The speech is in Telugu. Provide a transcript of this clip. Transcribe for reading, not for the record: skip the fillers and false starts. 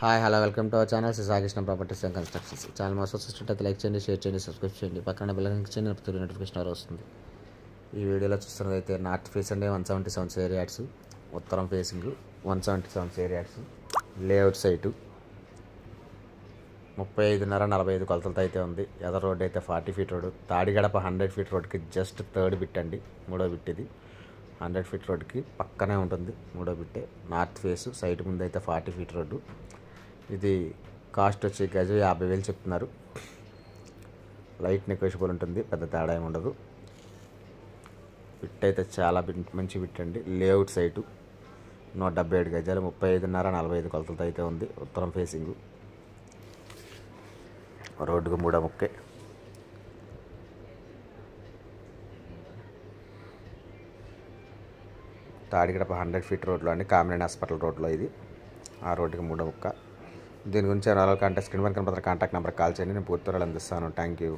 Hi hello welcome to our channel Shri properties and constructions. Channel మా చూస్తుంటే లైక్ చేయండి, షేర్ చేయండి, సబ్స్క్రైబ్ చేయండి, పక్కన బెల్ ఐకాన్ క్లిక్ చేయండి, ప్రతి నోటిఫికేషన్ వస్తుంది. ఈ వీడియోలో చూస్తున్నది అయితే నార్త్ ఫేస్ అండి 177 ఏరియాస్, ఉత్తరం ఫేసింగ్ 177 ఏరియాస్, లేఅవుట్ సైటు 35.5-45 కొలతలతో అయితే ఉంది. ఎదర్ రోడ్ అయితే 40 ఫీట్ రోడ్, తాడిగడప 100 ఫీట్ రోడ్కి జస్ట్ థర్డ్ బిట్ అండి, మూడో బిట్ ఇది. 100 ఫీట్ రోడ్కి పక్కనే ఉంటుంది మూడో బిట్టే. నార్త్ ఫేస్ సైట్ ముందు అయితే 40 ఫీట్ రోడ్డు. ఇది కాస్ట్ వచ్చి గజం 50,000 చెప్తున్నారు. లైట్ నెగోషియబుల్ ఉంటుంది, పెద్ద తేడా ఏమి ఉండదు. బిట్ అయితే చాలా మంచి బిట్ అండి. లేఅవుట్ సైటు 177 గజాలు, 35.5-45 కొలతలతో అయితే ఉంది. ఉత్తరం ఫేసింగ్, రోడ్డుకు 3 ముక్కే. తాడిగడప 100 ఫీట్ రోడ్లో అండి, కామినేని హాస్పిటల్ రోడ్లో ఇది. ఆ రోడ్డుకి 3 ముక్క. దీని గురించి ఎవరైనా కాంటాక్ట్ స్క్రీన్ పైన కనపడుతున్న కాంటాక్ట్ నెంబర్కి కాల్ చేయండి, నేను పూర్తి వివరాలు అందిస్తాను. Thank you.